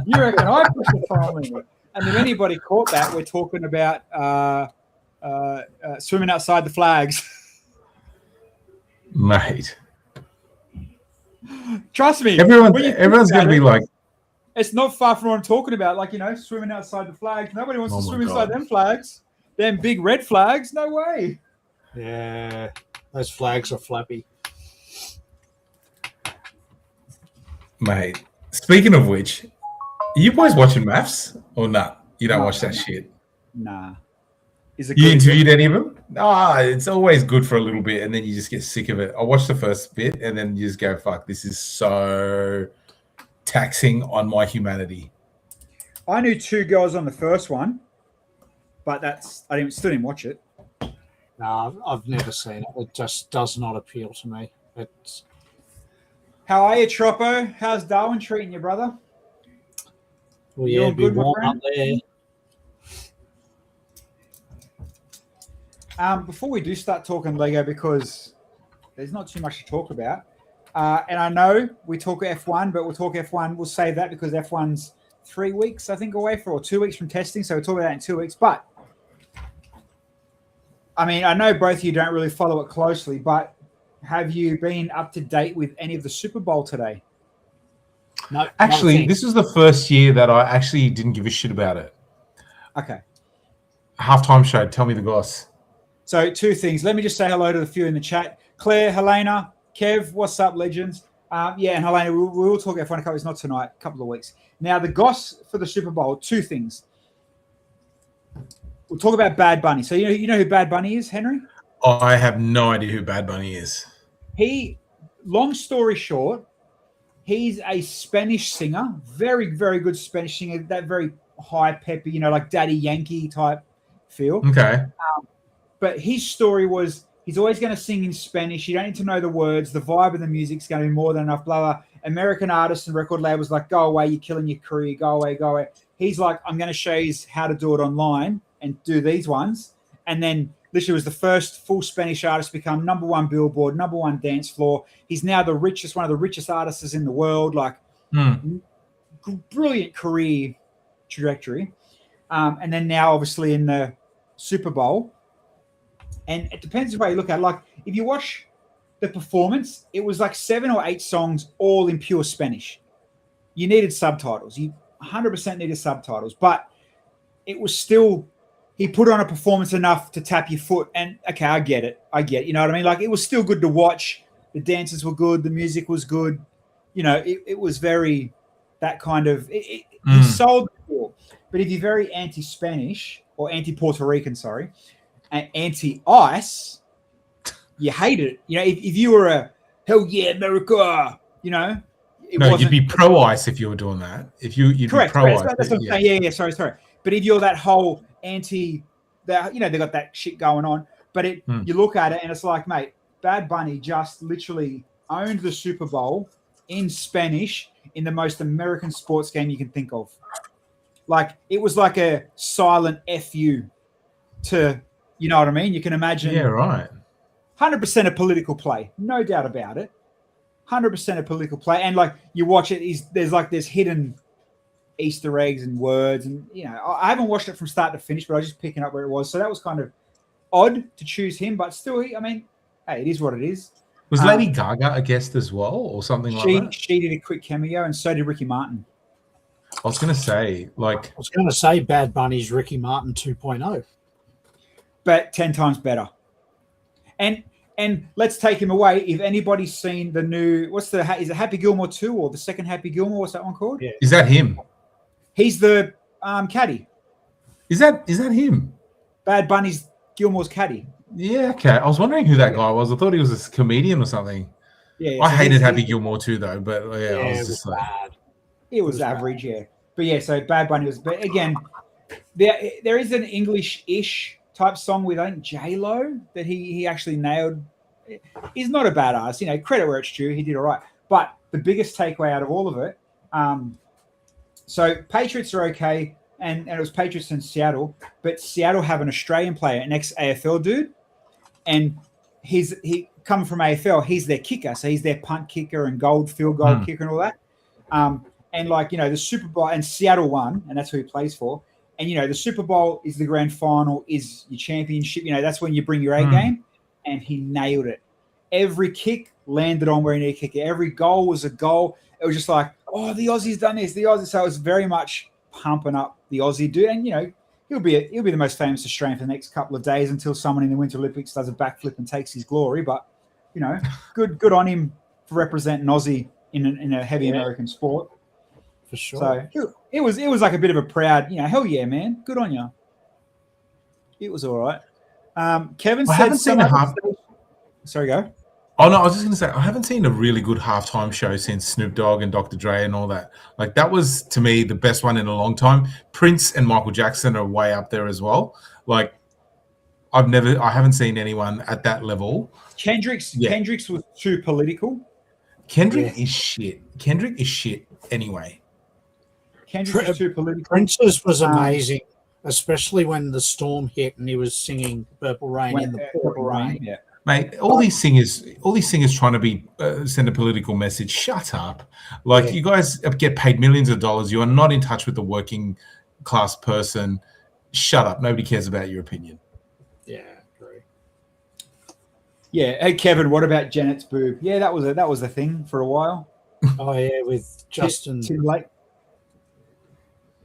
You reckon I pushed the time limit? And if anybody caught that, we're talking about swimming outside the flags. Mate. Trust me. Everyone's going to be like, it's not far from what I'm talking about. Like, swimming outside the flags. Nobody wants to swim inside them flags. Them big red flags. No way. Yeah, those flags are flappy. Mate, speaking of which, are you boys watching maths or not? You don't watch that shit? Nah. You interviewed any of them? It's always good for a little bit, and then you just get sick of it. I watched the first bit, and then you just go, fuck, this is so taxing on my humanity. I knew 2 girls on the first one, but I still didn't watch it. No, I've never seen it. It just does not appeal to me. How are you, Troppo? How's Darwin treating you, brother? Well, yeah, be warm up there. Before we do start talking Lego, because there's not too much to talk about, and I know we talk F1, but we'll talk F1. We'll save that because F1's 3 weeks, I think, away or 2 weeks from testing, so we'll talk about that in 2 weeks. But I mean, I know both of you don't really follow it closely, but have you been up to date with any of the Super Bowl today? No. Actually, this is the first year that I actually didn't give a shit about it. Okay. Halftime show. Tell me the goss. So 2 things. Let me just say hello to the few in the chat. Claire, Helena, Kev, what's up, legends? And Helena, we will talk F1 a couple. It's not tonight, a couple of weeks. Now, the goss for the Super Bowl, 2 things. We'll talk about Bad Bunny. So you know who Bad Bunny is, Henry? I have no idea who Bad Bunny is. Long story short, he's a Spanish singer, very, very good Spanish singer, that very high peppy, like Daddy Yankee type feel. Okay. But his story was he's always going to sing in Spanish. You don't need to know the words. The vibe of the music's going to be more than enough, blah, blah. American artists and record labels like, go away, you're killing your career, go away, go away. He's like, I'm going to show you how to do it online and do these ones. And then literally was the first full Spanish artist to become #1 Billboard, #1 dance floor. He's now one of the richest artists in the world, like brilliant career trajectory. And then now obviously in the Super Bowl. And it depends on the way you look at it. Like if you watch the performance, it was like 7 or 8 songs all in pure Spanish. You needed subtitles. You 100% needed subtitles. But it was still, he put on a performance enough to tap your foot. And okay, I get it. You know what I mean? Like it was still good to watch. The dances were good. The music was good. It was very that kind of, he sold the ball. But if you're very anti-Spanish or anti-Puerto Rican, sorry, anti-ice, you hated it. If you were a hell yeah America, you'd be pro-ice if you were doing that. You'd correct, be pro-ice. That's what I'm saying. Yeah. Sorry. But if you're that whole anti, that they got that shit going on. But you look at it and it's like, mate, Bad Bunny just literally owned the Super Bowl in Spanish in the most American sports game you can think of. Like it was like a silent FU to. You know what I mean? You can imagine. Yeah, right. 100% a political play. No doubt about it. 100% a political play. And like you watch it, there's hidden Easter eggs and words. And, I haven't watched it from start to finish, but I was just picking up where it was. So that was kind of odd to choose him. But still, hey, it is what it is. Was Lady Gaga a guest as well or something like that? She did a quick cameo and so did Ricky Martin. I was going to say, Bad Bunny's Ricky Martin 2.0. But 10 times better. And let's take him away. If anybody's seen the new, is it Happy Gilmore 2 or the second Happy Gilmore? What's that one called? Yeah. Is that him? He's the caddy. Is that him? Bad Bunny's Gilmore's caddy. Yeah, okay. I was wondering who that guy was. I thought he was a comedian or something. Yeah. I hated Happy Gilmore 2 though, but I was just like, bad. It was average, yeah. But yeah, so Bad Bunny was. But again, there is an English-ish type song with I think J-Lo that he actually nailed. He's not a bad artist, credit where it's due. He did all right. But the biggest takeaway out of all of it, so Patriots are okay, and it was Patriots in Seattle, but Seattle have an Australian player, an ex-AFL dude, and he coming from AFL, he's their kicker, so he's their punt kicker and field goal kicker and all that. And like, the Super Bowl, and Seattle won, and that's who he plays for. And, the Super Bowl is the grand final, is your championship. That's when you bring your A game. And he nailed it. Every kick landed on where he needed to kick it. Every goal was a goal. It was just like, oh, the Aussie's done this. The Aussie. So it was very much pumping up the Aussie dude. And, he'll be the most famous Australian for the next couple of days until someone in the Winter Olympics does a backflip and takes his glory. But, good on him for representing Aussie in a heavy American sport. For sure. So it was like a bit of a proud, hell yeah, man. Good on you. It was all right. Kevin said Sorry, go. Oh, no, I was just going to say, I haven't seen a really good halftime show since Snoop Dogg and Dr. Dre and all that. Like, that was, to me, the best one in a long time. Prince and Michael Jackson are way up there as well. Like, I haven't seen anyone at that level. Kendrick's was too political. Kendrick is shit. Kendrick is shit anyway. Kendrick was too political. Prince's was amazing, especially when the storm hit and he was singing Purple Rain in the Purple Rain. Yeah. Mate, all these singers trying to be send a political message. Shut up! Like, you guys get paid millions of dollars. You are not in touch with the working class person. Shut up! Nobody cares about your opinion. Yeah, agree. Yeah. Hey, Kevin, what about Janet's boob? Yeah, that was a thing for a while. Oh yeah, with Justin Timberlake.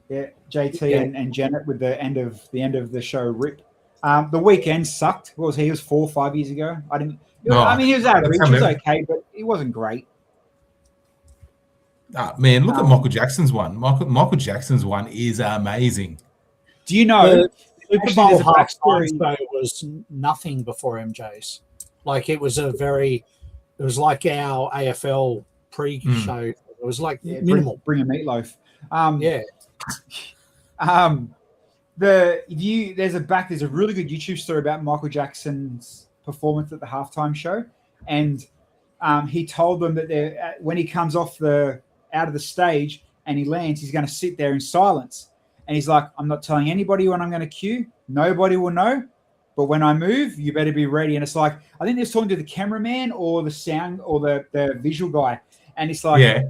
Yeah, JT and Janet with the end of the show. Rip. The weekend sucked. What was he? It was 4 or 5 years ago. I mean, he was average. He was okay, but he wasn't great. Man, look at Michael Jackson's one. Michael Jackson's one is amazing. Do you know? The Super Bowl halftime show was nothing before MJ's. Like, it was like our AFL pre-show. It was like minimal. Bring a meatloaf. There's a really good YouTube story about Michael Jackson's performance at the halftime show, and he told them that when he comes out of the stage and he lands, he's going to sit there in silence, and he's like, "I'm not telling anybody when I'm going to cue. Nobody will know, but when I move, you better be ready." And it's like, I think they're talking to the cameraman or the sound or the visual guy, and it's like,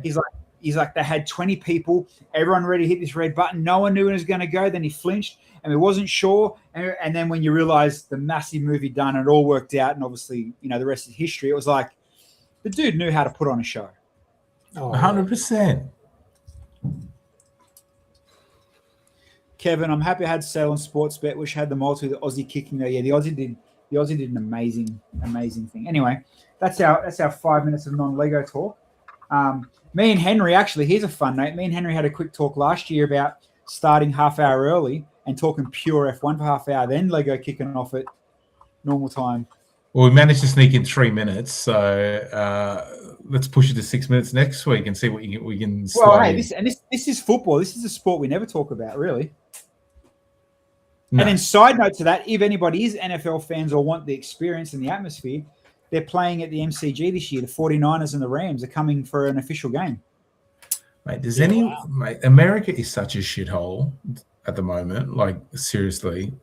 He's like, they had 20 people, everyone ready to hit this red button. No one knew when it was going to go. Then he flinched and he wasn't sure. And then when you realize the massive movie done and it all worked out, and obviously, the rest is history, it was like the dude knew how to put on a show. 100%. Kevin, I'm happy I had sale on Sportsbet. Wish I had the multi, the Aussie kicking there. Yeah, the Aussie did an amazing thing. Anyway, that's our 5 minutes of non-Lego talk. Me and Henry, actually, here's a fun note. Me and Henry had a quick talk last year about starting half hour early and talking pure F1 for half hour, then Lego kicking off at normal time. Well, we managed to sneak in 3 minutes, so let's push it to 6 minutes next week and see what we can. Well, hey, this is football. This is a sport we never talk about, really. No. And then, side note to that, if anybody is NFL fans or want the experience and the atmosphere, they're playing at the MCG this year. The 49ers and the Rams are coming for an official game. Mate, America is such a shithole at the moment. Like, seriously.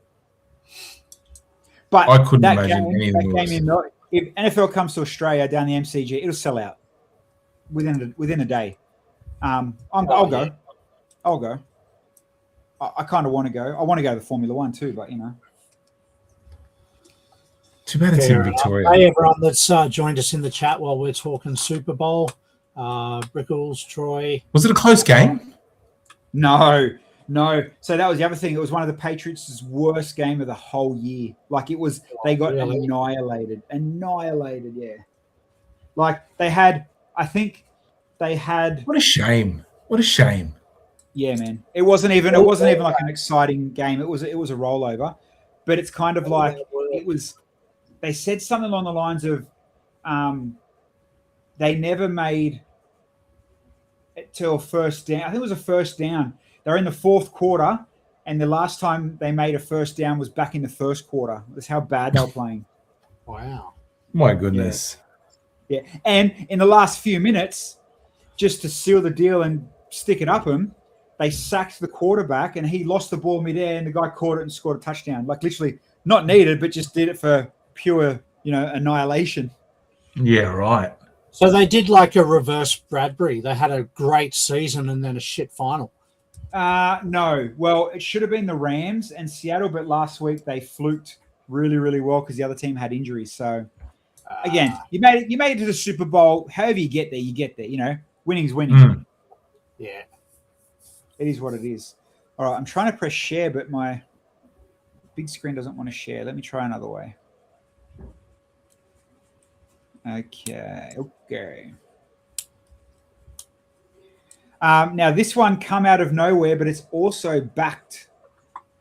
But I couldn't imagine anything worse. If NFL comes to Australia down the MCG, it'll sell out within a day. I'll go. I'll go. I kind of want to go. I want to go to the Formula One too, but Too bad it's in Victoria. Hey, everyone that's joined us in the chat while we're talking Super Bowl. Brickles, Troy. Was it a close game? No. So that was the other thing. It was one of the Patriots' worst game of the whole year. Like, it was, they got annihilated. Yeah. Like, they had. What a shame. Yeah, man. It wasn't even like an exciting game. It was a rollover, but it's kind of like it was. They said something along the lines of, they never made it to a first down. I think it was a first down. They're in the fourth quarter, and the last time they made a first down was back in the first quarter. That's how bad they were playing. Wow. My goodness. Yeah. And in the last few minutes, just to seal the deal and stick it up him, they sacked the quarterback, and he lost the ball midair, and the guy caught it and scored a touchdown. Like, literally not needed, but just did it for pure, annihilation. Yeah, right. So they did like a reverse Bradbury. They had a great season and then a shit final. No. Well, it should have been the Rams and Seattle, but last week they fluked really, really well because the other team had injuries. So again, you made it to the Super Bowl. However you get there, you get there. You know, winning's winning. Yeah. It is what it is. All right, I'm trying to press share, but my big screen doesn't want to share. Let me try another way. Okay. Now, this one come out of nowhere, but it's also backed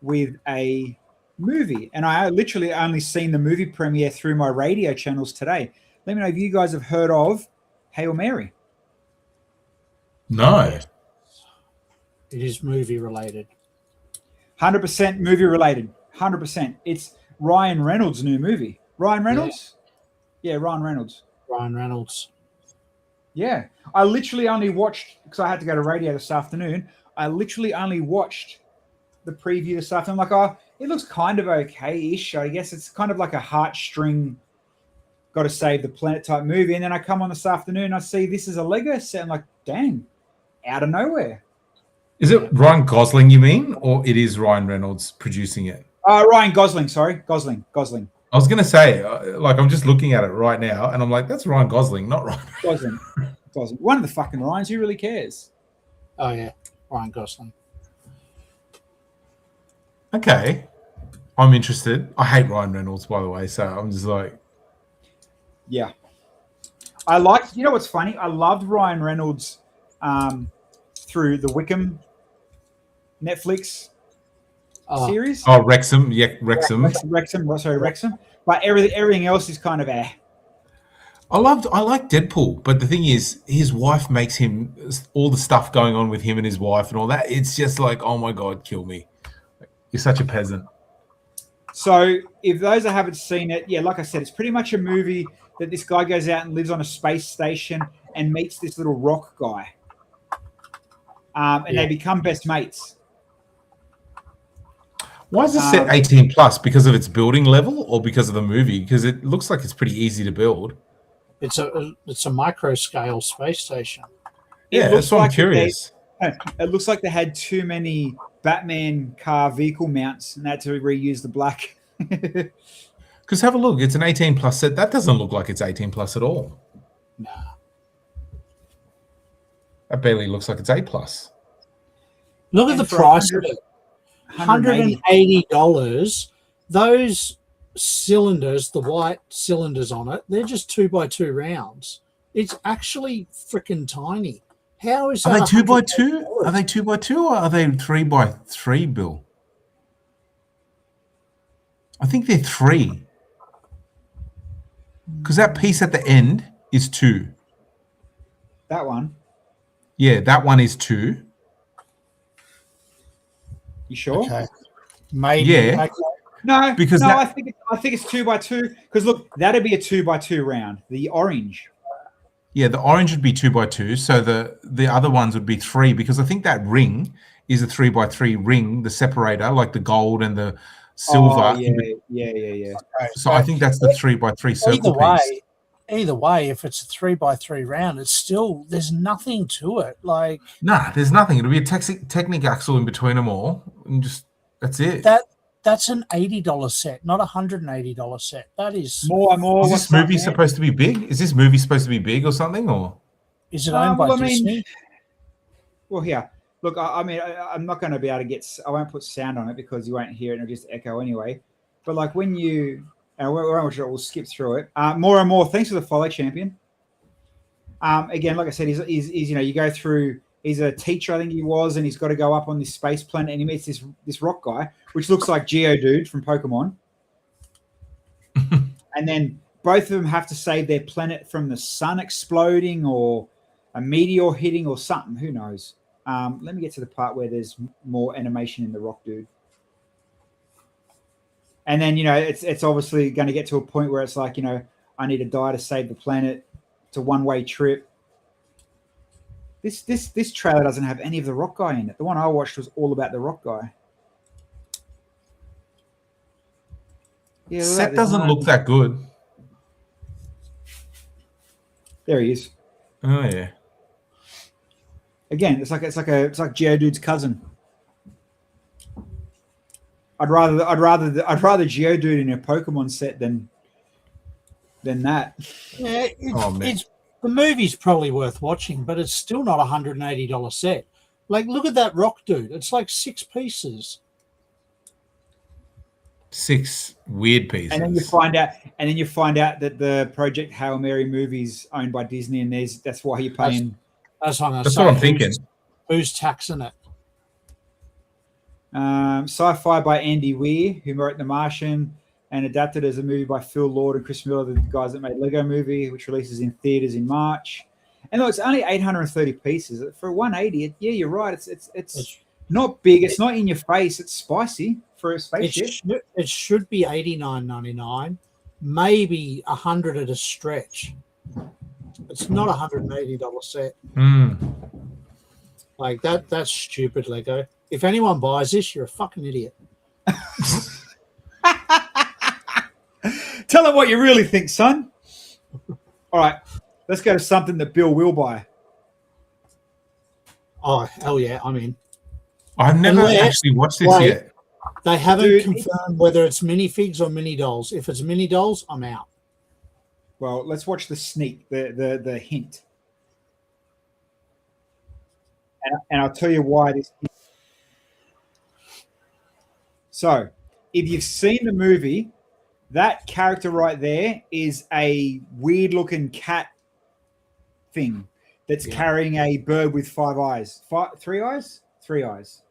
with a movie. And I literally only seen the movie premiere through my radio channels today. Let me know if you guys have heard of Hail Mary. No. It is movie related. 100% movie related. 100%. It's Ryan Reynolds' new movie. Ryan Reynolds? Yeah, Ryan Reynolds. Ryan Reynolds. Yeah. I literally only watched, because I had to go to radio this afternoon, I literally only watched the preview this afternoon. I'm like, oh, it looks kind of okay-ish. I guess it's kind of like a heartstring, got to save the planet type movie. And then I come on this afternoon, I see this is a Lego set. I'm like, dang, out of nowhere. Is it Ryan Gosling, you mean? Or it is Ryan Reynolds producing it? Ryan Gosling, sorry. Gosling. I was going to say, like, I'm just looking at it right now, and I'm like, that's Ryan Gosling, not Ryan. Gosling. One of the fucking Ryans. Who really cares? Oh, yeah. Ryan Gosling. Okay. I'm interested. I hate Ryan Reynolds, by the way, so I'm just like... Yeah. I liked... You know what's funny? I loved Ryan Reynolds through the Wickham Netflix series. Oh, Wrexham. Yeah, Wrexham. Wrexham. But everything else is kind of I like Deadpool, but the thing is, his wife makes him, all the stuff going on with him and his wife and all that, it's just like, oh my God, kill me. You're such a peasant. So if those that haven't seen it, yeah, like I said, it's pretty much a movie that this guy goes out and lives on a space station and meets this little rock guy. And they become best mates. Why is it set 18 plus? Because of its building level or because of the movie? Because it looks like it's pretty easy to build. It's a micro scale space station. Yeah, that's why I'm curious. It looks like they had too many Batman car vehicle mounts and they had to reuse the black. Because have a look, it's an 18 plus set. That doesn't look like it's 18 plus at all. Nah. That barely looks like it's A plus. Look at the price of it. $180. Those cylinders, the white cylinders on it, they're just 2x2 rounds. It's actually freaking tiny. How is that? Are they 2x2? Are they 2x2 or are they 3x3, Bill? I think they're 3. Because that piece at the end is 2. That one? Yeah, that one is 2. You sure? Okay. Maybe. Yeah. Okay. No, because I think it's 2x2. Because look, that'd be a 2x2 round. The orange. Yeah, the orange would be 2x2. So the other ones would be 3 because I think that ring is a 3x3 ring, the separator, like the gold and the silver. Oh, yeah. So I think that's the 3x3 circle piece. Either way, if it's a 3x3 round, it's still, there's nothing to it. Like, nah, there's nothing. It'll be a Technic axle in between them all, and just that's it. That's an $80 set, not a $180 set. That is more. Is this movie supposed to be big? Is this movie supposed to be big or something? Or is it owned by Disney? Well, yeah. Look, I'm not going to be able to get. I won't put sound on it because you won't hear it and it'll just echo anyway. But like when you. We'll skip through it. More and more. Thanks for the follow, champion. Again, like I said, he's you go through. He's a teacher, I think he was, and he's got to go up on this space planet, and he meets this rock guy, which looks like Geodude from Pokemon. And then both of them have to save their planet from the sun exploding or a meteor hitting or something. Who knows? Let me get to the part where there's more animation in the rock dude. And then, it's obviously going to get to a point where it's like, I need to die to save the planet. It's a one-way trip. This trailer doesn't have any of the rock guy in it. The one I watched was all about the rock guy. Yeah, set doesn't look that good. There he is. Oh yeah. Again, it's like Geodude's cousin. I'd rather Geodude in a Pokemon set than that. Yeah, Oh, man. it's the movie's probably worth watching, but it's still not a $180 set. Like, look at that rock dude. It's like 6 pieces. 6 weird pieces. And then you find out that the Project Hail Mary movie's owned by Disney, and that's why you're paying. That's what That's what I'm thinking. Who's taxing it? Sci-fi by Andy Weir, who wrote The Martian, and adapted as a movie by Phil Lord and Chris Miller, the guys that made Lego Movie, which releases in theaters in March. And look, it's only 830 pieces for 180. Yeah, you're right. It's not big. It's not in your face. It's spicy for a spaceship. It should be $89.99, maybe $100 at a stretch. It's not a $180 set. Like that's stupid, Lego. If anyone buys this, you're a fucking idiot. Tell them what you really think, son. All right, let's go to something that Bill will buy. Oh, hell yeah, I'm in. I've never actually watched this yet. They haven't confirmed whether it's minifigs or mini dolls. If it's mini dolls, I'm out. Well, let's watch the sneak, the hint. And I'll tell you why this. So, if you've seen the movie, that character right there is a weird-looking cat thing that's carrying a bird with 5 eyes. 3 eyes? 3 eyes.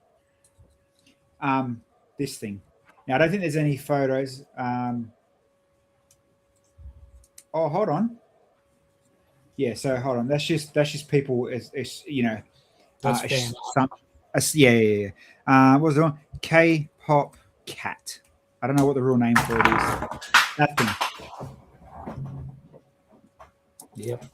This thing. Now, I don't think there's any photos. Oh, hold on. Yeah, so hold on. That's just people. It's you know. That's yeah. What was it on? K-pop cat. I don't know what the real name for it is. That thing. Yep.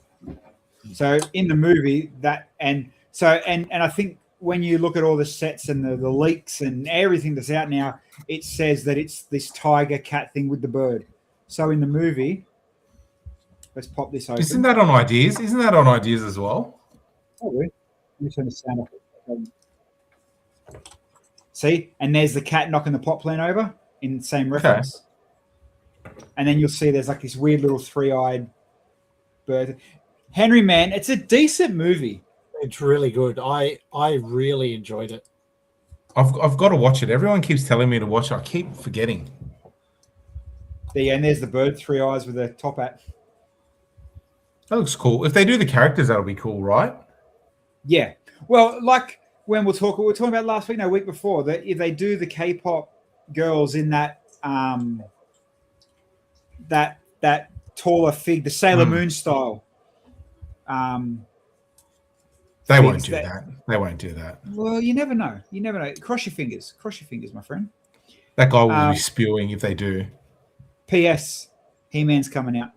So in the movie, and I think when you look at all the sets and the leaks and everything that's out now, it says that it's this tiger cat thing with the bird. So in the movie, let's pop this open. Isn't that on Ideas? Isn't that on Ideas as well? Oh, really? Let me turn the sound off. See? And there's the cat knocking the pot plant over in the same reference. Okay. And then you'll see there's like this weird little 3-eyed bird. Henry, man, it's a decent movie. It's really good. I really enjoyed it. I've got to watch it. Everyone keeps telling me to watch it. I keep forgetting. Yeah, and there's the bird, 3 eyes with a top hat. That looks cool. If they do the characters, that'll be cool, right? Yeah. Well, like when we were talking about last week, no, week before, that if they do the K-pop girls in that that taller fig, the Sailor Moon style. They won't do that. They won't do that. Well, you never know. You never know. Cross your fingers. Cross your fingers, my friend. That guy will be spewing if they do. P.S. He-Man's coming out.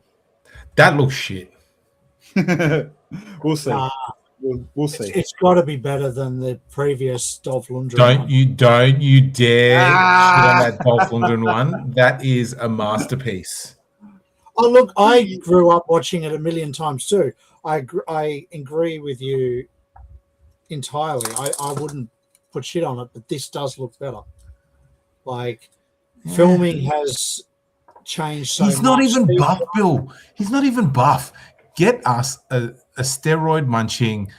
That looks shit. We'll see. We'll see. It's got to be better than the previous Dolph Lundgren. Don't you dare shit on that Dolph Lundgren one. That is a masterpiece. Oh, look, I grew up watching it a million times too. I agree with you entirely. I wouldn't put shit on it, but this does look better. Like, filming has changed so much. He's not even buff, Bill. He's not even buff. Get us a steroid munching,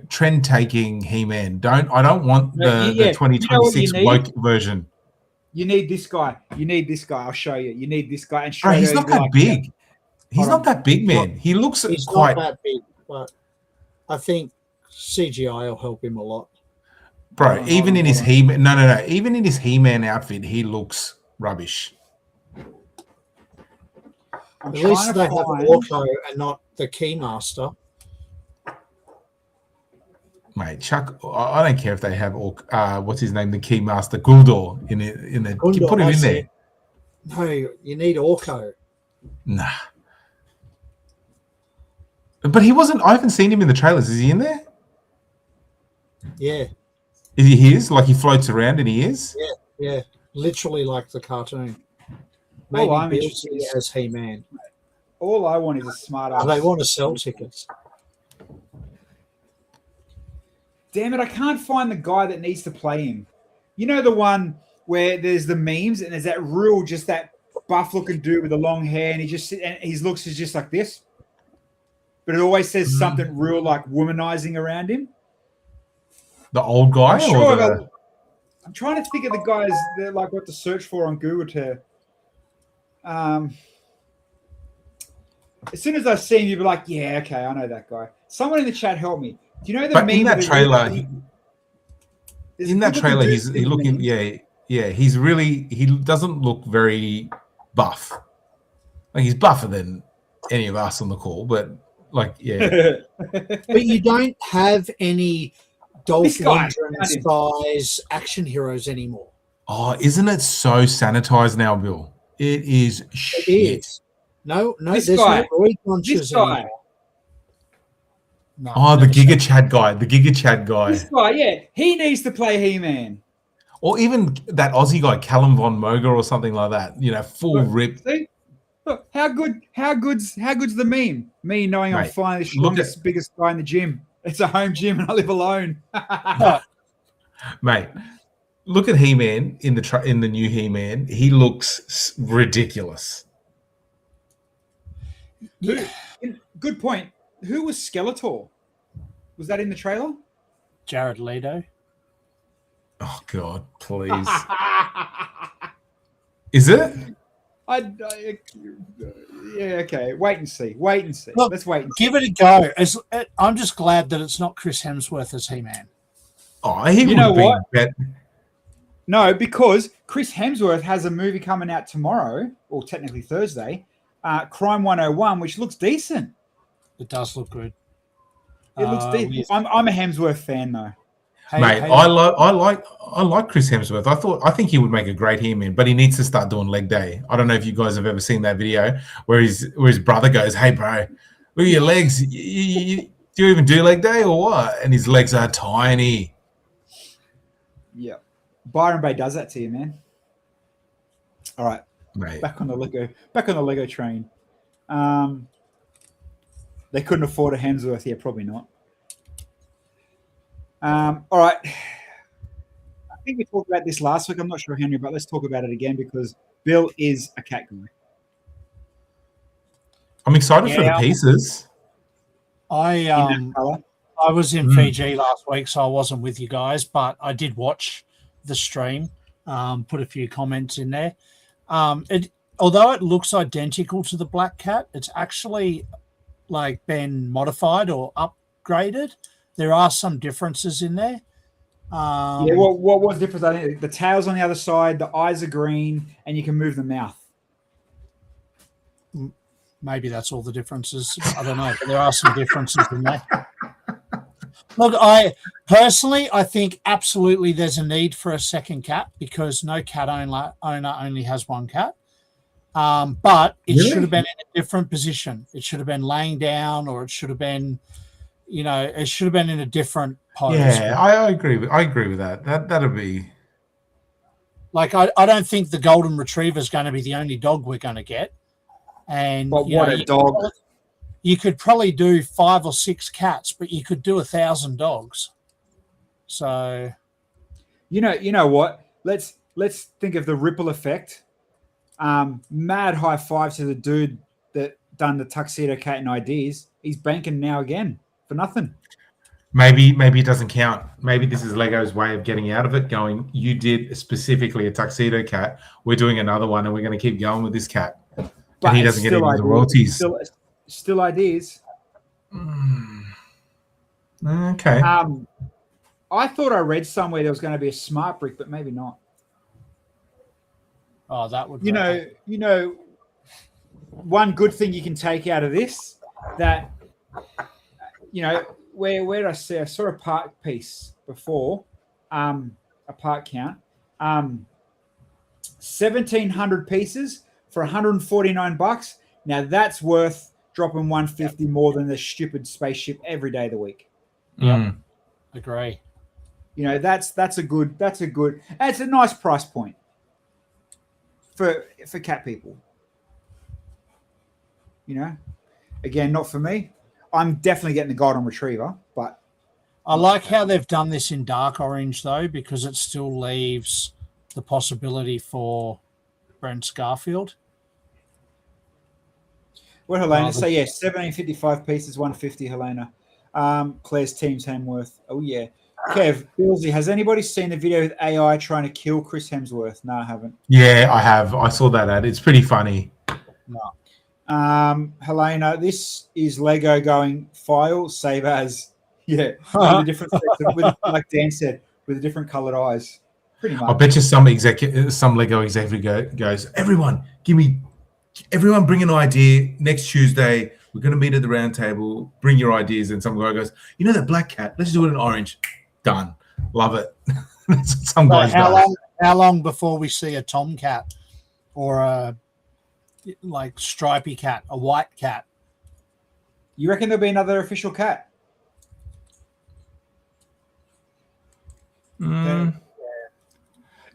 trend taking He-Man. I don't want the 2026 woke version. You need this guy. I'll show you. You need this guy. And he's not that big. He's not that big, man. He looks quite not that big, but I think CGI will help him a lot. Bro, even in his He-Man, no. Even in his He-Man outfit, he looks rubbish. At least they have Orko and not the Keymaster. Mate, Chuck, I don't care if they have what's his name, the Keymaster Guldur in the Guldur, put him in there. No, you need Orko. Nah. But he wasn't. I haven't seen him in the trailers. Is he in there? Yeah. Is he his? Like he floats around and he is? Yeah. Literally like the cartoon. Maybe Bilsy as He-Man. All I want is a smart Oh, ass. they want to sell tickets. Damn it, I can't find the guy that needs to play him. You know the one where there's the memes and there's that real, just that buff looking dude with the long hair and his looks is just like this. But it always says something real like womanizing around him. The old guy, I'm trying to think of the guys that like what to search for on Google to. As soon as I see him, you'll be like, "Yeah, okay, I know that guy." Someone in the chat help me. Do you know the but meme? in that trailer, he's looking. Meme. Yeah. He doesn't look very buff. Like he's buffer than any of us on the call, but like, yeah. But you don't have any Dolph This guy, Lundgren size action heroes anymore. Oh, isn't it so sanitized now, Bill? It is shit. It is. No, This there's guy. no Roy punches This guy. anymore. No, Oh, the never Giga seen Chad guy. The Giga Chad guy. This guy, yeah, he needs to play He-Man. Or even that Aussie guy, Callum Von Moger or something like that. You know, full rip. See? Look, how good's the meme? Me knowing I'm Mate, flying the strongest, biggest guy in the gym. It's a home gym and I live alone. Mate, look at He-Man in the new He-Man. He looks ridiculous. Yeah. Good point. Who was Skeletor? Was that in the trailer? Jared Leto. Oh God, please. Is it? Yeah, okay. Wait and see. Look, Let's wait and see. Give it a go. I'm just glad that it's not Chris Hemsworth as He-Man. Oh, he You know would what? be better. No, because Chris Hemsworth has a movie coming out tomorrow, or technically Thursday, Crime 101, which looks decent. It does look good. It looks decent. I'm a Hemsworth fan though. Mate, I like Chris Hemsworth. I think he would make a great He-Man, but he needs to start doing leg day. I don't know if you guys have ever seen that video where his brother goes, "Hey, bro, look at your legs. Do you even do leg day or what?" And his legs are tiny. Yeah, Byron Bay does that to you, man. All right, Mate. back on the Lego train. They couldn't afford a Hemsworth. Yeah, probably not. All right. I think we talked about this last week. I'm not sure, Henry, but let's talk about it again because Bill is a cat guy. I'm excited for the pieces. I was in Fiji last week, so I wasn't with you guys, but I did watch the stream. Put a few comments in there. Although it looks identical to the black cat, it's actually like been modified or upgraded. There are some differences in there. Yeah, what was the difference? I think the tail's on the other side, the eyes are green, and you can move the mouth. Maybe that's all the differences. I don't know, but there are some differences in there. Look, I think absolutely there's a need for a second cat because no cat owner only has one cat. But it should have been in a different position. It should have been laying down, or it should have been, it should have been in a different pose. Yeah, I agree with that. That'd be like I don't think the golden retriever is going to be the only dog we're going to get. And but what a dog! You could probably do 5 or 6 cats, but you could do 1,000 dogs. So, you know what? Let's think of the ripple effect. Mad high five to the dude that done the Tuxedo Cat and ideas. He's banking now again for nothing. maybe it doesn't count. Maybe this is Lego's way of getting out of it. Going, you did specifically a Tuxedo Cat. We're doing another one, and we're going to keep going with this cat. But and he doesn't get any of the royalties. Still ideas. Okay. I thought I read somewhere there was going to be a smart brick, but maybe not. Oh, that would. You know, one good thing you can take out of this that, where did I see? I saw a part piece before, a part count, 1,700 pieces for $149. Now that's worth dropping $150 more than the stupid spaceship every day of the week. Yeah, agree. That's a nice price point for cat people. You know, again, not for me. I'm definitely getting the golden retriever, but I like how they've done this in dark orange though, because it still leaves the possibility for Brent Garfield. what Helena say? Yeah, 1755 pieces, 150. Helena. Claire's team's Hemsworth. Oh yeah. Kev, Bilsy, has anybody seen the video with AI trying to kill Chris Hemsworth? No, I haven't. Yeah, I have. I saw that ad. It's pretty funny. Helena, this is Lego going file, save as. Yeah, with a different with, like Dan said, with a different coloured eyes. Pretty much. I bet you some Lego executive goes, everyone bring an idea next Tuesday. We're going to meet at the round table. Bring your ideas. And some guy goes, you know that black cat? Let's do it in orange. Done. Love it. That's what some guys do. How long before we see a tomcat or a like stripy cat, a white cat? You reckon there'll be another official cat?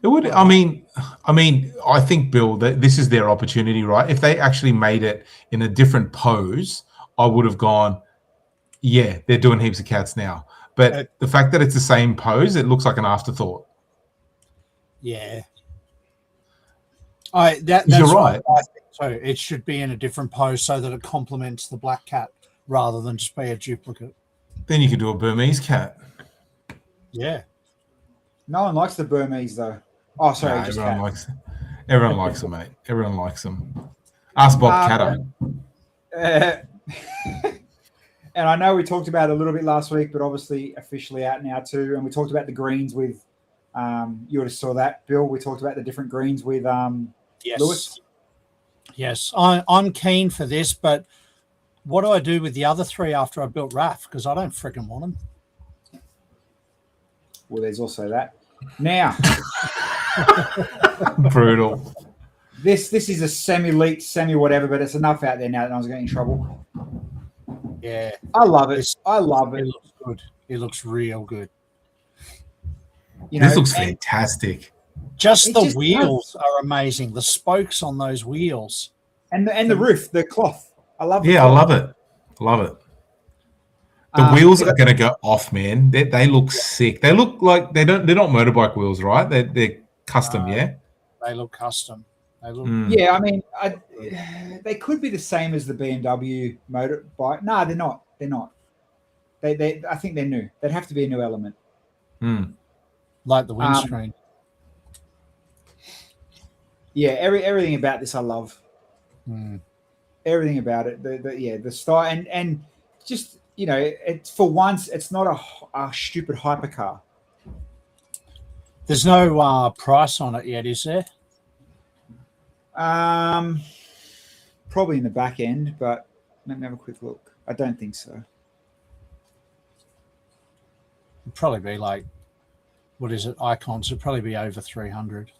It would. I mean, I think, Bill, that this is their opportunity, right? If they actually made it in a different pose, I would have gone, yeah, they're doing heaps of cats now. But the fact that it's the same pose, it looks like an afterthought. Yeah. You're right. I think so. It should be in a different pose so that it complements the black cat rather than just be a duplicate. Then you could do a Burmese cat. Yeah. No one likes the Burmese though. Oh, sorry. No, everyone likes them, mate. Everyone likes them. Ask Bob Catter. And I know we talked about it a little bit last week, but obviously officially out now too. And we talked about the greens with, you would have saw that, Bill. We talked about the different greens with Yes. Lewis. Yes, I'm keen for this, but what do I do with the other three after I built RAF? Because I don't freaking want them. Well, there's also that. Now, Brutal. this is a semi-leaked, semi-whatever, but it's enough out there now that no one's getting in trouble. Yeah. I love it. I love it. It looks good. It looks real good. You know, This looks fantastic. Just the wheels are amazing. The spokes on those wheels. And the roof, the cloth. I love it. Yeah, I love it. Love it. The wheels are going to go off, man. They look sick. They look like they're not motorbike wheels, right? They're custom, yeah? They look custom. They look Yeah, I mean, they could be the same as the BMW motorbike. No, they're not. They're not. They I think they're new. They'd have to be a new element. like the windscreen. Yeah, everything about this I love. Everything about it. The style and just, you know, it's for once it's not a stupid hypercar. There's no price on it yet, is there? Probably in the back end, but let me have a quick look. I don't think so. It'd probably be like, what is it? Icons. It'd probably be over 300.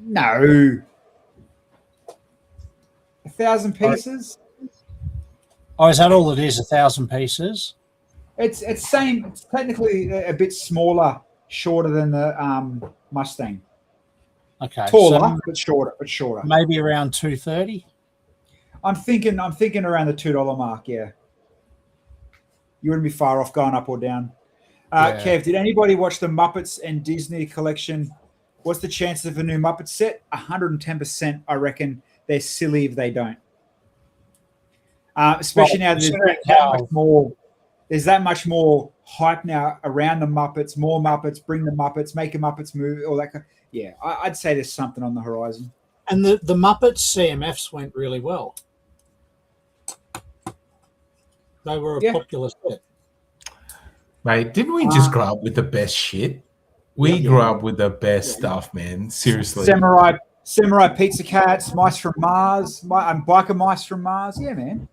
No. 1,000 pieces? Oh, is that all it is? 1,000 pieces? It's same. It's technically a bit smaller, shorter than the Mustang. Okay, Taller, but shorter. Maybe around 230. I'm thinking around the $2 mark. Yeah, you wouldn't be far off going up or down. Yeah. Kev, did anybody watch the Muppets and Disney collection? What's the chances of a new Muppet set? 110%. I reckon they're silly if they don't. Especially now that there's that much more hype now around the Muppets. More Muppets, bring the Muppets, make a Muppets movie, all that. Yeah, I'd say there's something on the horizon. And the Muppets CMFs went really well. They were a popular set. Mate, didn't we just grow up with the best shit? We grew up with the best stuff, man. Seriously. Samurai Pizza Cats, Mice from Mars, Biker Mice from Mars. Yeah, man.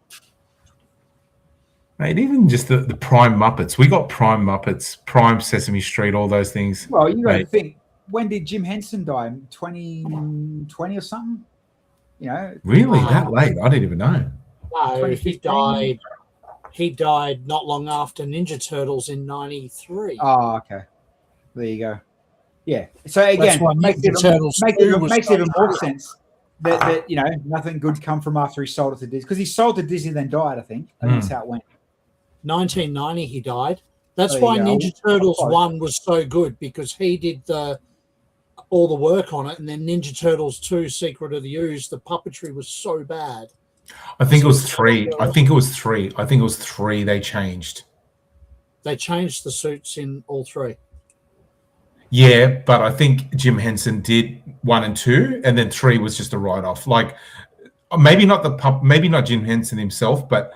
Mate, even just the Prime Muppets. We got Prime Muppets, Prime Sesame Street, all those things. Well, you got to think, when did Jim Henson die? 2020 or something? You know. Really? That late? I didn't even know. No, he died not long after Ninja Turtles in 93. Oh, okay. There you go. Yeah. So again, makes even more sense. that nothing good come from after he sold it to Disney, because he sold to Disney then died. I think that's how it went. 1990 he died. That's There why you go. Ninja Turtles Oh. 1 was so good, because he did all the work on it, and then Ninja Turtles 2 Secret of the Ooze, the puppetry was so bad. I think it was 3. I think it was 3. I think it was 3 they changed. They changed the suits in all 3. Yeah, but I think Jim Henson did 1 and 2, and then 3 was just a write-off. Like maybe not Jim Henson himself, but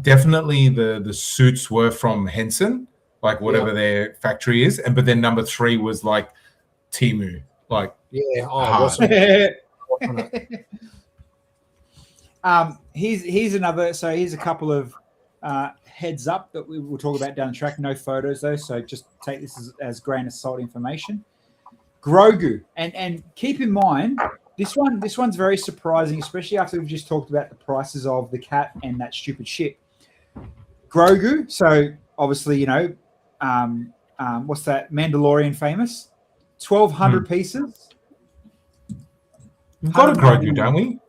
definitely the suits were from Henson, like whatever their factory is, but then number 3 was like Timu, like wasn't it? Here's another. So here's a couple of heads up that we will talk about down the track. No photos though, so just take this as grain of salt information. Grogu, and keep in mind this one's very surprising, especially after we've just talked about the prices of the cat and that stupid shit. Grogu, so obviously what's that, Mandalorian famous, 1,200 pieces. We've got a Grogu, don't we?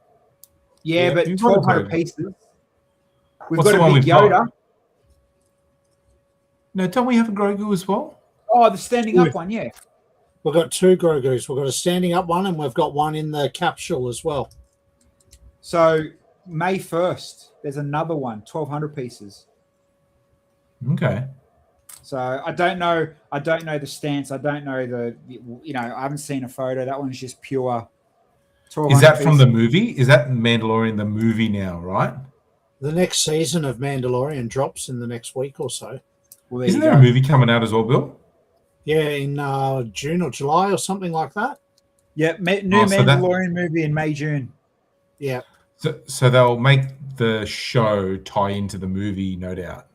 Yeah, but we've got a 1,200 Grogu. pieces. We've What's got the a one big we've got? Yoda. No, don't we have a Grogu as well? Oh, the standing up one, yeah. We've got 2 Grogus. We've got a standing up one, and we've got one in the capsule as well. So May 1st, there's another one, 1,200 pieces. Okay. So I don't know the stance. I don't know I haven't seen a photo. That one's just pure. Is that from the movie? Is that Mandalorian the movie now, right? The next season of Mandalorian drops in the next week or so. Well, there Isn't you there go. a movie coming out as well, Bill? Yeah, in June or July or something like that. Yeah, new Oh, so that- Mandalorian movie in May, June. Yeah. So they'll make the show tie into the movie, no doubt.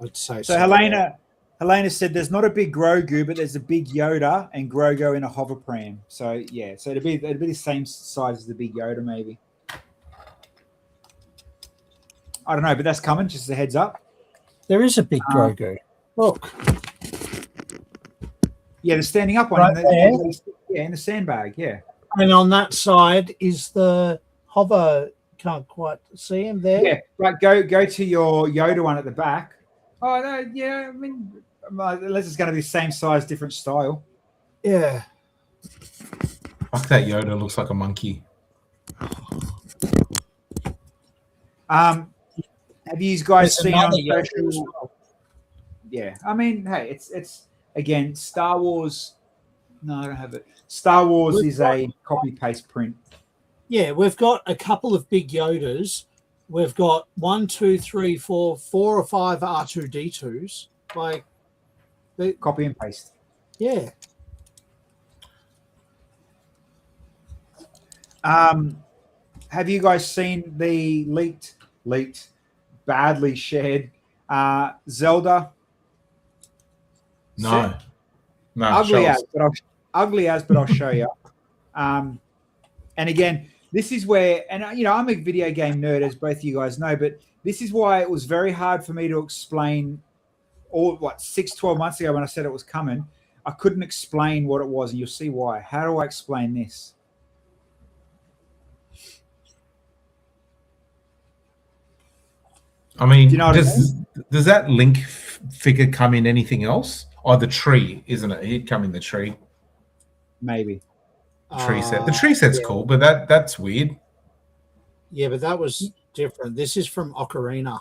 I'd say So Helena said there's not a big Grogu, but there's a big Yoda and Grogu in a hover pram. So yeah, so it'd be the same size as the big Yoda, maybe. I don't know, but that's coming. Just a heads up. There is a big Grogu. Look. Yeah, the standing up one. Right there. In the sandbag. Yeah. And on that side is the hover. Can't quite see him there. Yeah. Right. Go to your Yoda one at the back. Oh no. Yeah. I mean, unless it's going to be the same size, different style. Yeah. Fuck, that Yoda looks like a monkey. Have you guys There's seen on another Yoda as social? well. Yeah, I mean, hey, it's again Star Wars. No, I don't have it. Star Wars is a copy paste print. Yeah, we've got a couple of big Yodas. We've got 1, 2, 3, 4 or 5 R2D2s. Like, Copy and paste. yeah. Have you guys seen the leaked, badly shared Zelda? No. set? No. Ugly show as, us. but I'll show you. And again, this is where, and I'm a video game nerd, as both of you guys know, but this is why it was very hard for me to explain 12 months ago when I said it was coming. I couldn't explain what it was, and you'll see why. How do I explain this? I mean, Do you know what I does that Link figure come in anything else? Oh, the tree, isn't it? He'd come in the tree. Maybe. Tree set. The tree set's yeah. cool, but that's weird. Yeah, but that was different. This is from Ocarina.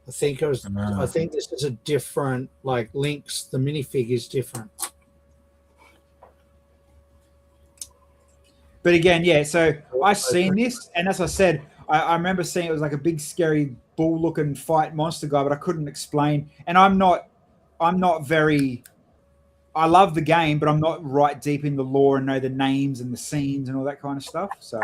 I think this is a different, like, Link's, the minifig is different. But again, yeah, so I seen this, and as I said, I remember seeing it was like a big, scary, bull-looking fight monster guy, but I couldn't explain. And I'm not very. I love the game, but I'm not right deep in the lore and know the names and the scenes and all that kind of stuff. So,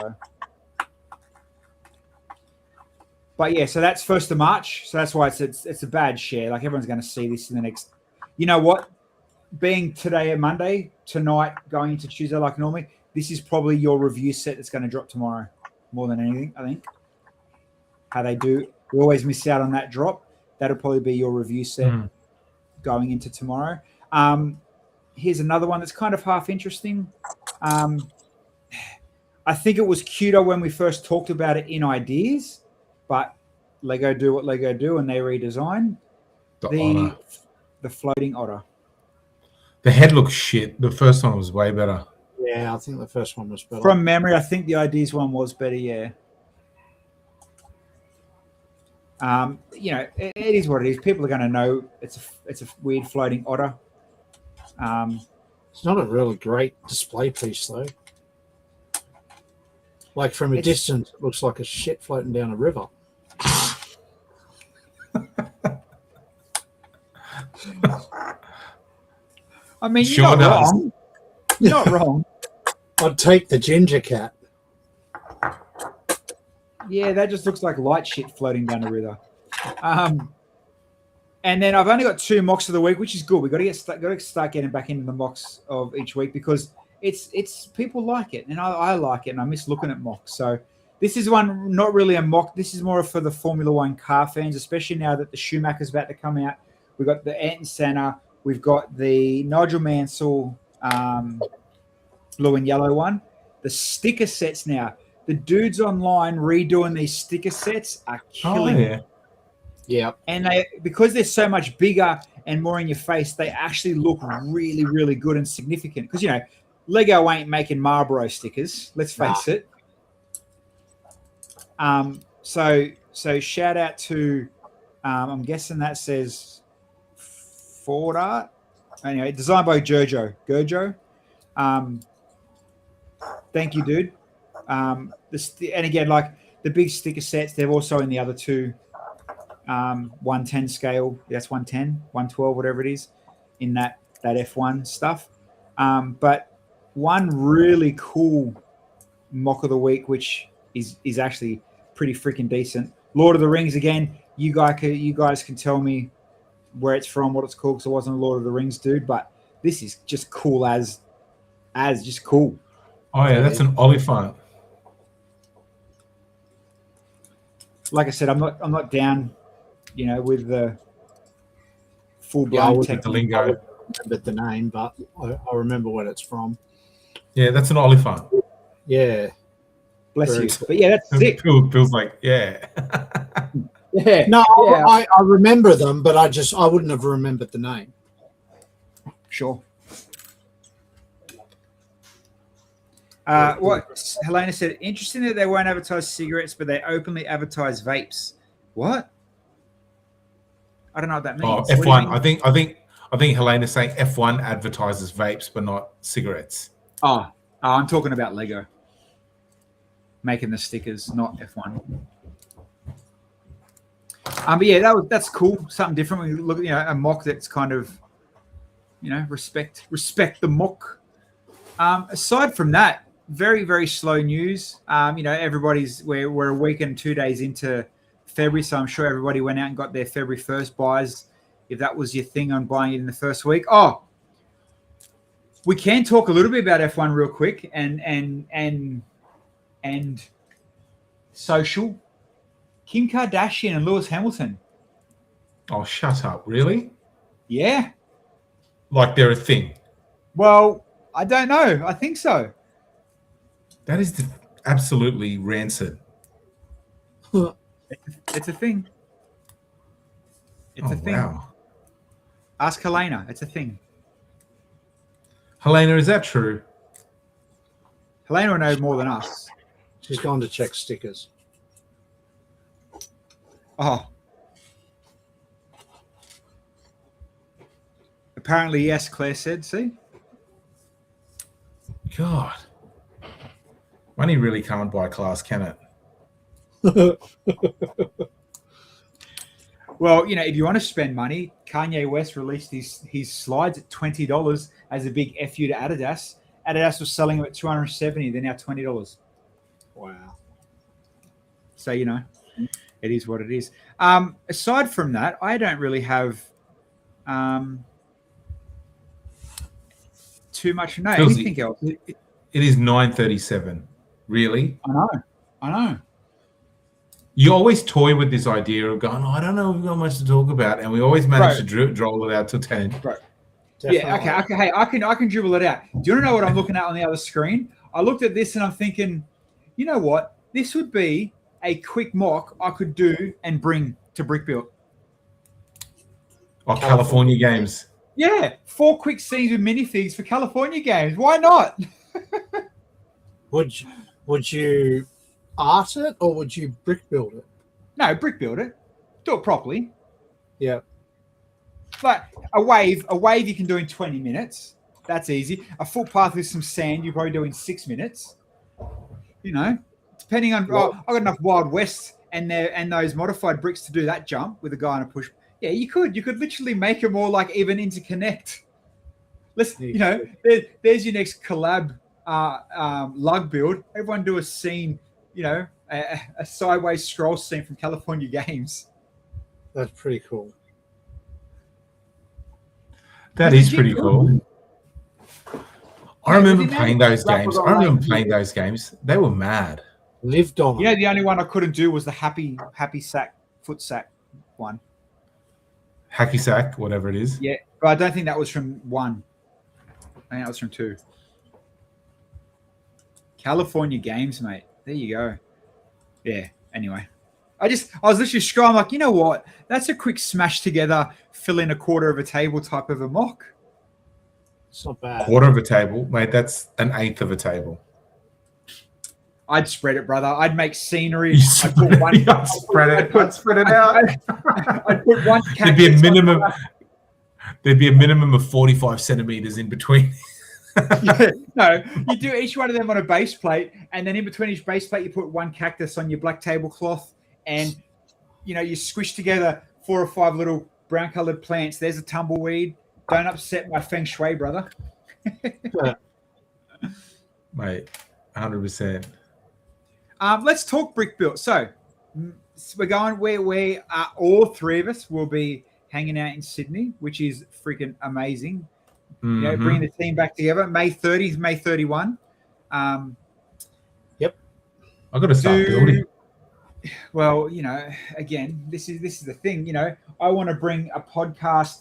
but yeah, so that's 1st of March. So that's why it's a bad share. Like, everyone's going to see this in the next. You know what? Being today a Monday, tonight going into Tuesday like normally, this is probably your review set that's going to drop tomorrow more than anything, I think. How they do. We always miss out on that drop. That'll probably be your review set going into tomorrow. Here's another one that's kind of half interesting. I I think it was cuter when we first talked about it in ideas, but Lego do what Lego do, and they redesign Otter. the floating otter. The head looks shit. The first one was way better. Yeah, I think the first one was better. From memory, I think the ideas one was better. Yeah. It is what it is. People are going to know it's a weird floating otter. It's not a really great display piece, though. Like from a distance, it looks like a shit floating down a river. I mean, Sure you're not does. wrong. You're not wrong. I'd take the ginger cat. Yeah, that just looks like light shit floating down the river. And then I've only got 2 mocks of the week, which is good. We've got to start getting back into the mocks of each week because it's people like it, and I like it, and I miss looking at mocks. So this is one not really a mock. This is more for the Formula One car fans, especially now that the Schumacher's about to come out. We've got the Ayrton Senna. We've got the Nigel Mansell blue and yellow one. The sticker sets now. The dudes online redoing these sticker sets are killing it. Yeah. And because they're so much bigger and more in your face, they actually look really, really good and significant. Because, Lego ain't making Marlboro stickers. Let's face it. So shout out to, I'm guessing that says Ford Art. Anyway, designed by Gurjo. Thank you, dude. And again, like the big sticker sets, they're also in the other 2 110 scale. That's 110, 112, whatever it is, in that F1 stuff. But one really cool mock of the week, which is actually pretty freaking decent. Lord of the Rings again. You guys can tell me where it's from, what it's called, because I wasn't a Lord of the Rings dude. But this is just cool as just cool. Oh yeah, that's an Oliphant. Like I said, I'm not down, with the full Yeah, I blown wouldn't The lingo. remember the name, but I remember what it's from. Yeah, that's an Oliphant. Yeah. Bless Very you. cool. But yeah, that's sick. Feels like, yeah. Yeah. No, Yeah. I remember them, but I wouldn't have remembered the name. Sure. What Helena said, interesting that they won't advertise cigarettes, but they openly advertise vapes. What? I don't know what that Oh, means. What do you F1. mean? I think Helena's saying F1 advertises vapes, but not cigarettes. Oh, I'm talking about Lego making the stickers, not F1. But yeah, that's cool. Something different. When you look at a mock that's kind of, respect the mock. Aside from that, very, very slow news. We're a week and 2 days into February, so I'm sure everybody went out and got their February 1st buys. If that was your thing on buying it in the first week. Oh, we can talk a little bit about F1 real quick and social. Kim Kardashian and Lewis Hamilton. Oh, shut up. Really? Yeah. Like they're a thing. Well, I don't know. I think so. That is absolutely rancid. It's a thing. It's a thing. Wow. Ask Helena. It's a thing. Helena, is that true? Helena will know more than us. She's gone to check stickers. Oh. Apparently, yes, Claire said. See? God. Money really can't buy class, can it? Well, if you want to spend money, Kanye West released his slides at $20 as a big FU to Adidas. Adidas was selling them at $270. They're now $20. Wow. So, it is what it is. Aside from that, I don't really have too much. No, Bilsy, anything else? It is 9:37. Really? I know. You always toy with this idea of going, I don't know if we've got much to talk about. And we always manage to droll it out till 10. Right. Definitely. Yeah, okay. Hey, I can dribble it out. Do you want to know what I'm looking at on the other screen? I looked at this and I'm thinking, you know what? This would be a quick mock I could do and bring to Brick Built. Oh, California games. Yeah, 4 quick scenes with minifigs for California games. Why not? Would you art it or would you brick build it? No, Brick Build it. Do it properly. Yeah. But a wave you can do in 20 minutes. That's easy. A footpath with some sand you probably do in 6 minutes. You know, depending on. Oh, I've got enough Wild West and those modified bricks to do that jump with a guy on a push. Yeah, you could. You could literally make them all like even interconnect. Let's, you know, there's your next collab lug build. Everyone do a scene, you know, a sideways scroll scene from California Games. That's pretty cool. That is pretty cool. I remember playing those games. They were mad. Lived on. Yeah, the only one I couldn't do was the happy sack, foot sack one. Hacky sack, whatever it is. Yeah, but I don't think that was from 1. I think that was from 2. California Games, mate. There you go. Yeah. Anyway, I was literally scrolling like, you know what? That's a quick smash together, fill in a quarter of a table type of a mock. It's not bad. Quarter of a table, mate. That's an eighth of a table. I'd spread it, brother. I'd make scenery. I'd put one. spread it out. I'd put one. There'd be a minimum of 45 centimeters in between. Yeah, no, you do each one of them on a base plate, and then in between each base plate, you put one cactus on your black tablecloth, and you know you squish together 4 or 5 little brown-colored plants. There's a tumbleweed. Don't upset my feng shui, brother. Mate, 100%. Let's talk Brick Built. So we're going where all 3 of us will be hanging out in Sydney, which is freaking amazing. You know, bringing the team back together. May 30th, May 31. Yep. I've got to start building. Well, you know, again, this is the thing. You know, I want to bring a podcast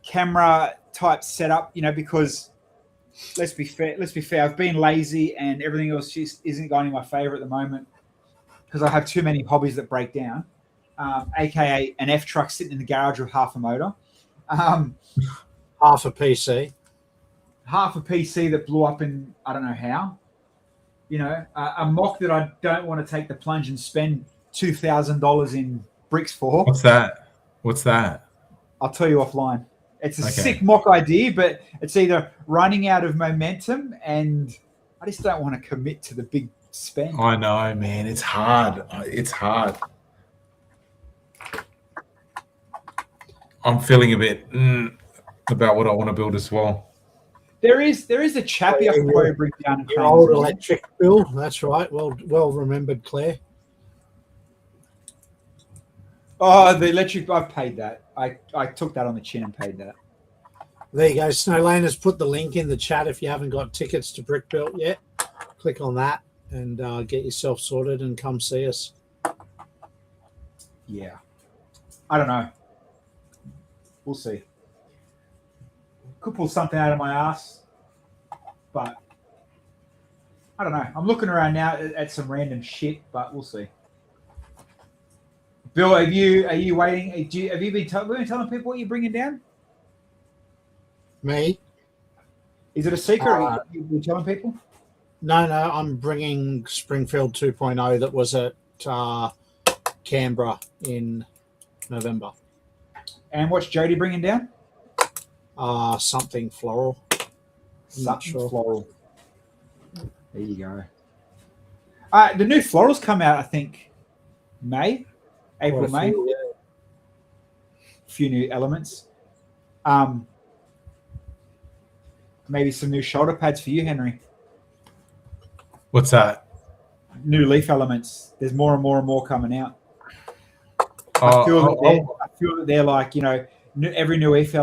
camera type setup. You know, because let's be fair. I've been lazy, and everything else just isn't going in my favor at the moment because I have too many hobbies that break down. AKA an F truck sitting in the garage with half a motor. Half a PC. Half a PC that blew up in I don't know how. You know, a mock that I don't want to take the plunge and spend $2,000 in bricks for. What's that? I'll tell you offline. It's a sick mock idea, but it's either running out of momentum and I just don't want to commit to the big spend. I know, man. It's hard. I'm feeling a bit about what I want to build as well. There is a chappy I can probably bring down. Your old electric bill. That's right. Well remembered, Claire. Oh, the electric. I paid that. I took that on the chin and paid that. There you go. Snowlane has put the link in the chat if you haven't got tickets to Brick Built yet. Click on that and get yourself sorted and come see us. Yeah. I don't know. We'll see. Could pull something out of my ass, but I don't know. I'm looking around now at some random shit, but we'll see. Bill, are you waiting? Have you been telling people what you're bringing down? Me? Is it a secret? You've been telling people? No. I'm bringing Springfield 2.0 that was at Canberra in November. And what's Jody bringing down? Something floral. Floral. There you go. The new florals come out, I think, April, May. Yeah. A few new elements. Maybe some new shoulder pads for you, Henry. What's that? New leaf elements. There's more and more and more coming out. I feel that they're like, you know, every new leaf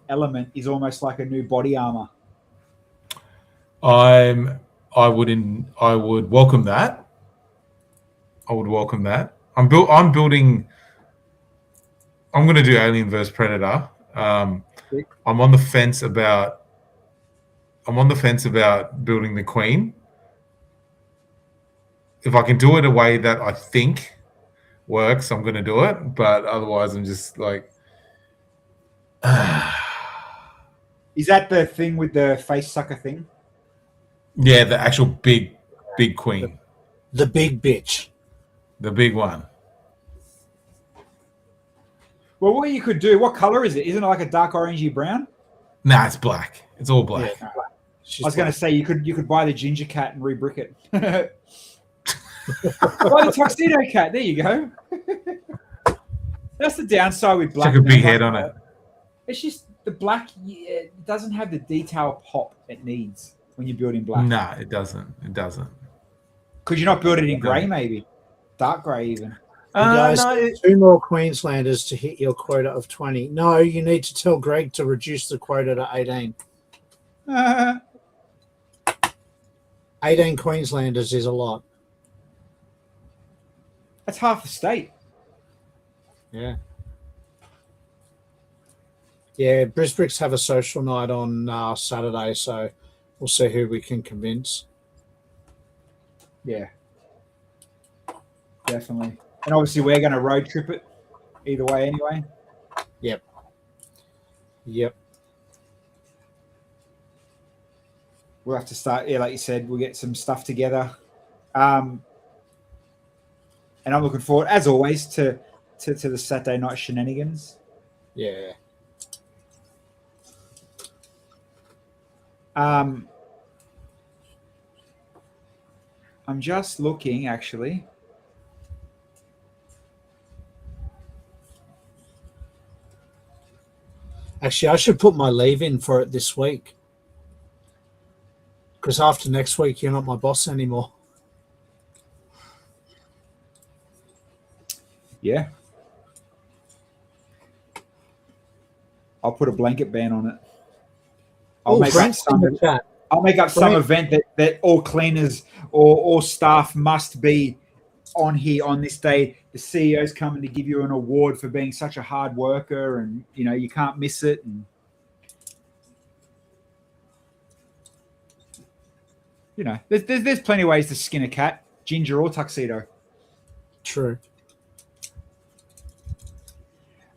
element is almost like a new body armor. I would welcome that. I'm building. I'm going to do Alien vs Predator. I'm on the fence about building the Queen. if I can do it a way that I think works, I'm going to do it. But otherwise, I'm just like, Is that the thing with the face sucker thing? yeah, the actual big queen, The big bitch. the big one. Well, what you could do, what color is it? Isn't it like a dark orangey brown? Nah, it's black. It's all black. Yeah. I was going to say you could buy the ginger cat and rebrick it. Buy the tuxedo cat. There you go. That's the downside with black. It's like a big man. head on it. It's just the black. It doesn't have the detail pop it needs when you build in black. Nah, it doesn't. It doesn't. Could you not build it in grey, maybe dark grey even? You guys, No, 2 more Queenslanders to hit your quota of 20. No, you need to tell Greg to reduce the quota to 18. 18 Queenslanders is a lot. That's half the state. Yeah. Yeah, Brisbricks have a social night on Saturday, so we'll see who we can convince. Yeah, definitely. And obviously, we're going to road trip it either way, anyway. Yep. We'll have to start. Yeah, like you said, we'll get some stuff together. And I'm looking forward, as always, to the Saturday night shenanigans. Yeah. I'm just looking, actually. Actually, I should put my leave in for it this week. Because after next week, you're not my boss anymore. Yeah. I'll put a blanket ban on it. I'll make up some event that all cleaners or all staff must be on here on this day. The CEO's coming to give you an award for being such a hard worker, and you can't miss it. And there's plenty of ways to skin a cat, ginger or tuxedo. True.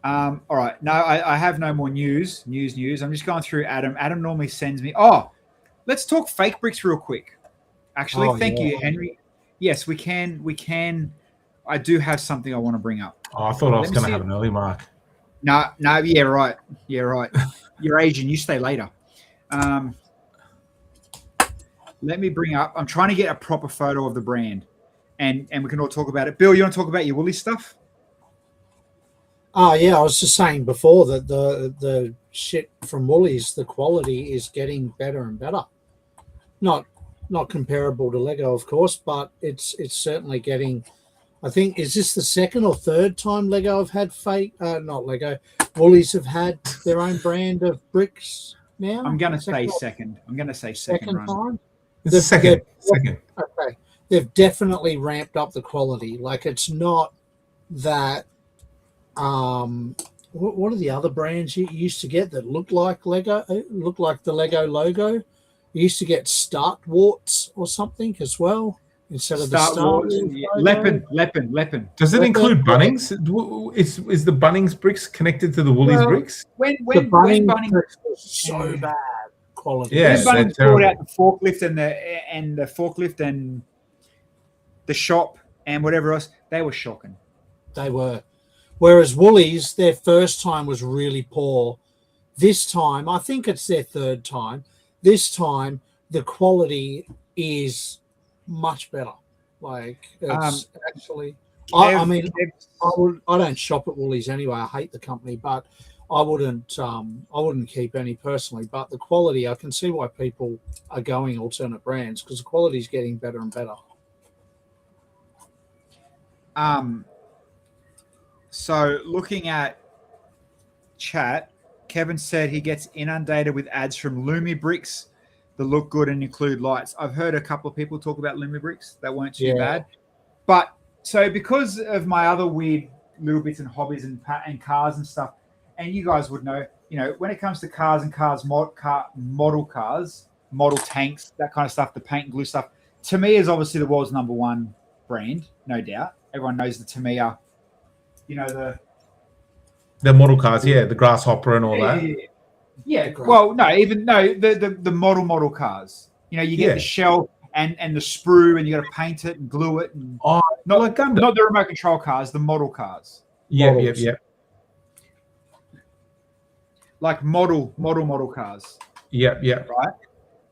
All right. No, I have no more news. I'm just going through Adam. Adam normally sends me. Oh, let's talk fake bricks real quick. Actually, thank you, Henry. Yes, we can. I do have something I want to bring up. Oh, I thought I was going to have an early mark. No. Yeah, right. You're Asian. You stay later. Let me bring up. I'm trying to get a proper photo of the brand, and we can all talk about it. Bill, you want to talk about your Woolly stuff? Oh, yeah, I was just saying before that the shit from Woolies, the quality is getting better and better. Not comparable to Lego, of course, but it's certainly getting. I think, is this the second or third time Lego have had not Lego, Woolies have had their own brand of bricks now? I'm going to say second. Second time? It's second. Okay. They've definitely ramped up the quality. Like, it's not that what are the other brands you used to get that looked like Lego, looked like the Lego logo? You used to get Start Warts or something as well instead of the Star Wars. Lepin. Does it include Bunnings? Is the Bunnings bricks connected to the Woolies bricks? When Bunnings bricks were so bad quality. Yeah, when Bunnings brought out the forklift and the forklift and the shop and whatever else, they were shocking. They were. Whereas Woolies, their first time was really poor. This time, I think it's their third time. This time, the quality is much better. Like, it's actually... I don't shop at Woolies anyway. I hate the company, but I wouldn't keep any personally. But the quality, I can see why people are going alternate brands because the quality is getting better and better. So looking at chat, Kevin said he gets inundated with ads from Lumi bricks that look good and include lights. I've heard a couple of people talk about Lumi bricks that weren't too bad. But so because of my other weird little bits and hobbies and cars and stuff, and you guys would know, when it comes to cars, model cars, model tanks, that kind of stuff, the paint and glue stuff, to me is obviously the world's number one brand, no doubt. Everyone knows the Tamiya. You know The model cars, yeah, the grasshopper and all that. Yeah. Well, the model cars. You know, you get Yeah. the shell and the sprue, and you got to paint it and glue it, and Oh, not like Gundam. not the remote control cars, the model cars, Yep. like model cars. Yep. Right.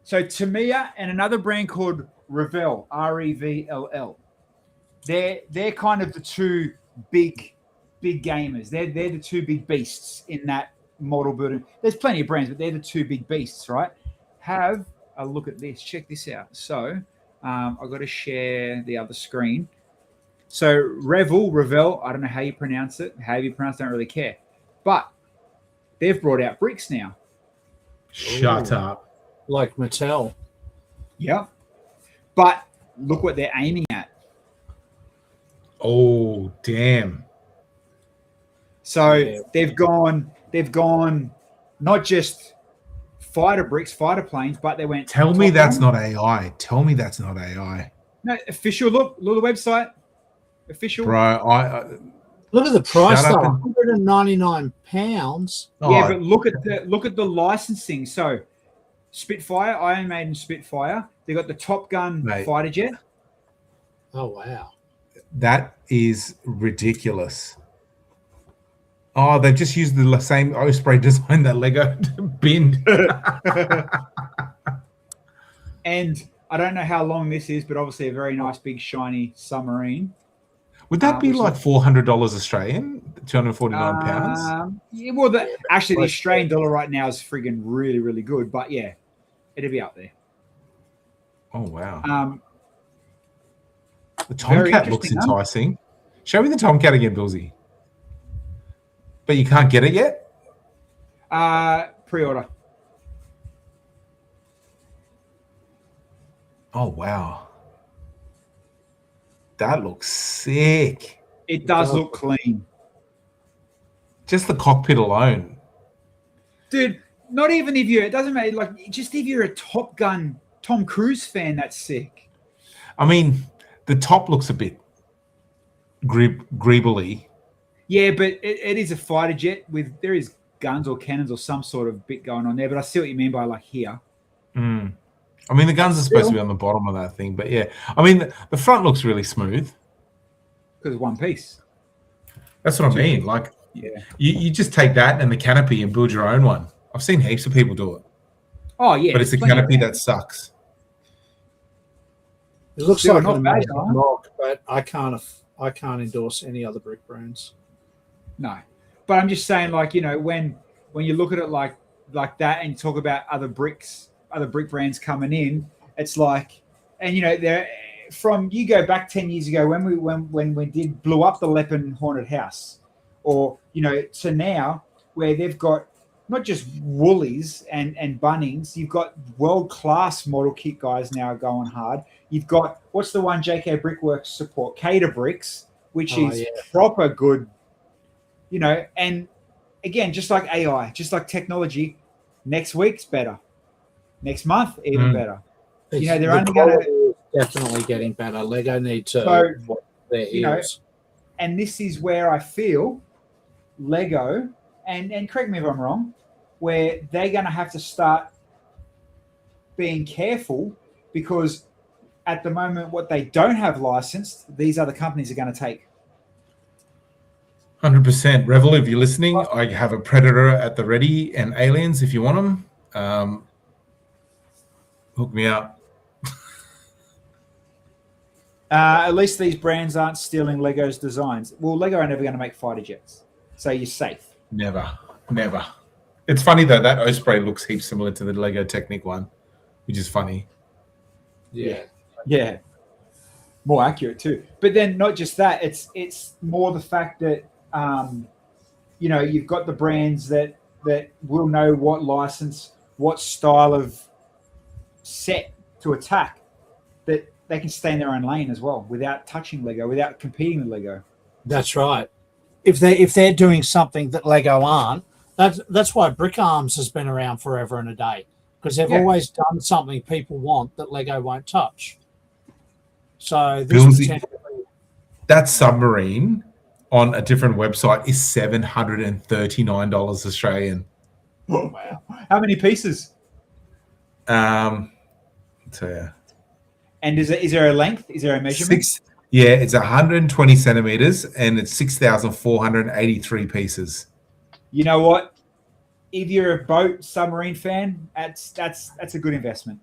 So Tamiya and another brand called Revell, Revll. They're kind of the two big gamers. They're the two big beasts in that model building. There's plenty of brands, but they're the two big beasts, right? Have a look at this. Check this out. So I've got to share the other screen. So Revell, I don't know how you pronounce it. However you pronounce it, I don't really care. But they've brought out bricks now. Shut up. Like Mattel. Yeah. But look what they're aiming at. Oh, damn. So they've gone not just fighter bricks, fighter planes, but they went. Tell me that's not AI. Tell me that's not AI. No, official. Look at the website. Official. Bro, Look at the price Shut though. up and- £199. Yeah, but look at the licensing. So Spitfire, Iron Maiden Spitfire. They got the Top Gun fighter jet. Oh wow. that is ridiculous. Oh, they've just used the same Osprey design that Lego binned. And I don't know how long this is, but obviously a very nice big shiny submarine. Would that be like $400 Australian, £249? Yeah, well, actually, the Australian dollar right now is friggin' really, really good. But yeah, it'll be up there. Oh wow! The very Tomcat looks interesting, huh? enticing. Show me the Tomcat again, Bilsy. But you can't get it yet? Pre-order. Oh wow! That looks sick. It does look clean. Just the cockpit alone. Dude, not even if you're, it doesn't matter, like, just if you're a Top Gun Tom Cruise fan, that's sick. I mean, the top looks a bit greebly. Yeah, but it is a fighter jet there is guns or cannons or some sort of bit going on there, but I see what you mean by like here. Mm. I mean, the guns are supposed to be on the bottom of that thing, but yeah. I mean, the front looks really smooth. Because it's one piece. That's what I mean. Like, Yeah. you just take that and the canopy and build your own one. I've seen heaps of people do it. Oh, yeah. But it's the plenty canopy of that sucks. It looks Still like not an bad, amazing huh? rock, but I can't endorse any other brick brands. No. But I'm just saying, like, you know, when you look at it like that and you talk about other brick brands coming in, it's like, and you know, you go back 10 years ago when we blew up the Leppen Haunted House, or you know, to now where they've got not just Woolies and Bunnings, you've got world-class model kit guys now going hard. You've got, what's the one JK Brickworks support? Cater Bricks, which is proper good, you know, and again, just like AI, just like technology, next week's better. Next month, even better. You know, they're only going to definitely getting better. Lego need to watch their heels. you know, and this is where I feel Lego, and correct me if I'm wrong, where they're going to have to start being careful, because at the moment, what they don't have licensed, these other companies are going to take. 100%. Revel, if you're listening, I have a Predator at the ready and Aliens if you want them. Hook me up. At least these brands aren't stealing Lego's designs. Well, Lego are never going to make fighter jets, so you're safe. Never. It's funny though, that Osprey looks heaps similar to the Lego Technic one, which is funny. Yeah, more accurate too. But then not just that, it's more the fact that you know, you've got the brands that will know what license, what style of set to attack, that they can stay in their own lane as well without touching Lego, without competing with Lego. That's right. If they're doing something that Lego aren't, that's why Brick Arms has been around forever and a day, because they've always done something people want that Lego won't touch. So this Bilsy. potentially that submarine on a different website is $739 Australian. Oh, wow. How many pieces? So yeah. And is there a length? Is there a measurement? It's 120 centimeters and it's 6,483 pieces. You know what? If you're a boat submarine fan, that's a good investment.